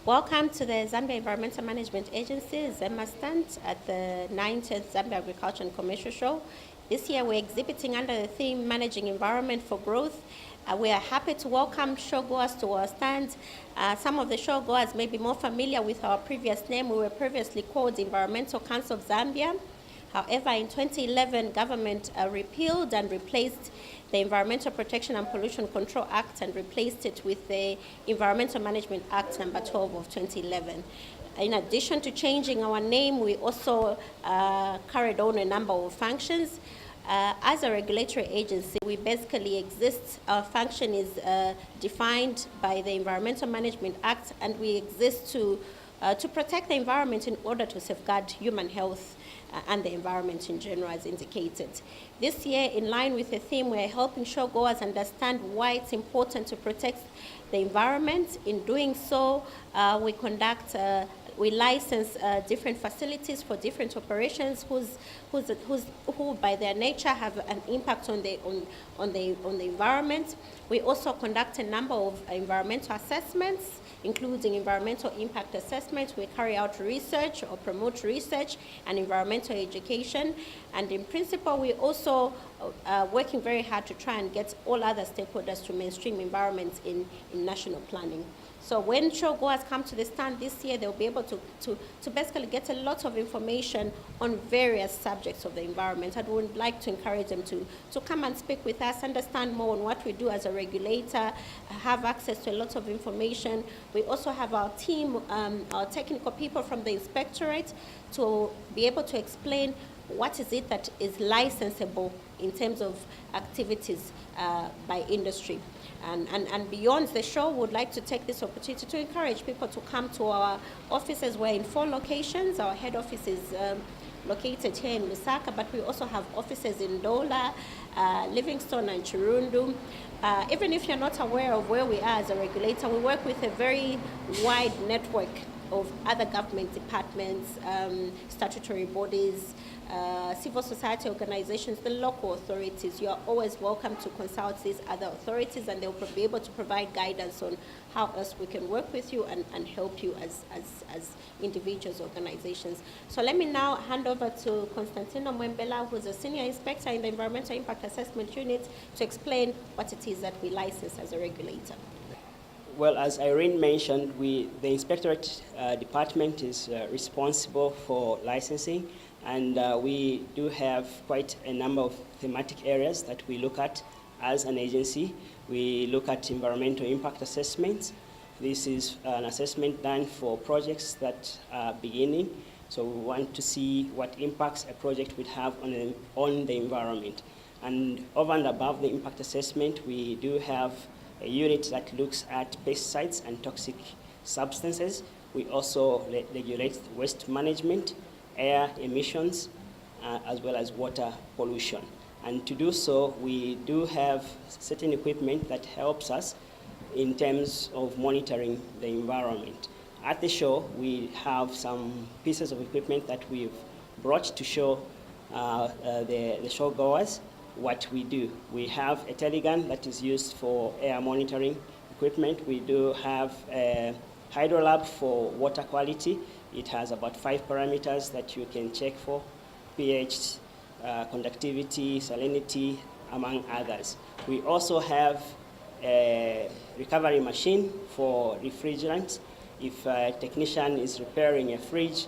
Welcome to the Zambia Environmental Management Agency, ZEMA stand at the 90th Zambia Agriculture and Commercial Show. This year we're exhibiting under the theme Managing Environment for Growth. We are happy to welcome showgoers to our stand. Some of the showgoers may be more familiar with our previous name. We were previously called Environmental Council of Zambia. However, in 2011, government repealed and replaced the Environmental Protection and Pollution Control Act and replaced it with the Environmental Management Act number 12 of 2011. In addition to changing our name, we also carried on a number of functions. As a regulatory agency, we basically exist. Our function is defined by the Environmental Management Act, and we exist to protect the environment in order to safeguard human health and the environment in general, as indicated. This year, in line with the theme, we're helping showgoers understand why it's important to protect the environment. In doing so, we license different facilities for different operations who by their nature have an impact on the environment. We also conduct a number of environmental assessments, including environmental impact assessment. We carry out research or promote research and environmental education. And in principle, we also working very hard to try and get all other stakeholders to mainstream environment in national planning. So when showgoers come to the stand this year, they'll be able to basically get a lot of information on various subjects of the environment. I would like to encourage them to come and speak with us, understand more on what we do as a regulator, have access to a lot of information. We also have our team, our technical people from the inspectorate to be able to explain what is it that is licensable in terms of activities by industry. And beyond the show, we would like to take this opportunity to encourage people to come to our offices. We're in 4 locations. Our head office is located here in Lusaka, but we also have offices in Dola, Livingstone and Chirundu. Even if you're not aware of where we are as a regulator, we work with a very wide network of other government departments, statutory bodies, civil society organizations, the local authorities. You are always welcome to consult these other authorities, and they'll be able to provide guidance on how else we can work with you and help you as individuals, organizations. So let me now hand over to Constantino Mwembela, who's a senior inspector in the Environmental Impact Assessment Unit, to explain what it is that we license as a regulator. Well, as Irene mentioned, the Inspectorate Department is responsible for licensing, and we do have quite a number of thematic areas that we look at as an agency. We look at environmental impact assessments. This is an assessment done for projects that are beginning, so we want to see what impacts a project would have on the environment. And over and above the impact assessment, we do have a unit that looks at pesticides and toxic substances. We also regulate waste management, air emissions, as well as water pollution. And to do so, we do have certain equipment that helps us in terms of monitoring the environment. At the show, we have some pieces of equipment that we've brought to show the showgoers what we do. We have a telegun that is used for air monitoring equipment. We do have a hydrolab for water quality. It has about 5 parameters that you can check for: pH, conductivity, salinity, among others. We also have a recovery machine for refrigerants. If a technician is repairing a fridge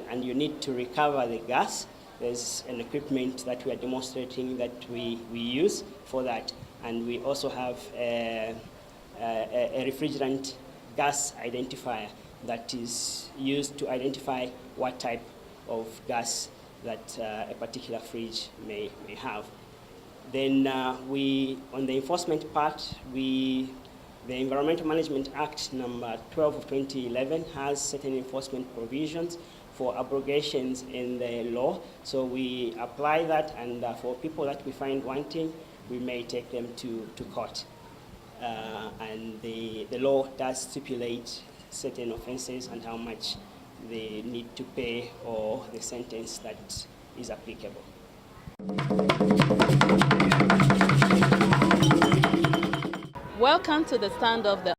and you need to recover the gas, there's an equipment that we are demonstrating that we use for that. And we also have a refrigerant gas identifier that is used to identify what type of gas that a particular fridge may have. Then on the enforcement part, the Environmental Management Act number 12 of 2011 has certain enforcement provisions for abrogations in the law. So we apply that, and for people that we find wanting, we may take them to court. And the law does stipulate certain offenses and how much they need to pay or the sentence that is applicable. Welcome to the stand of the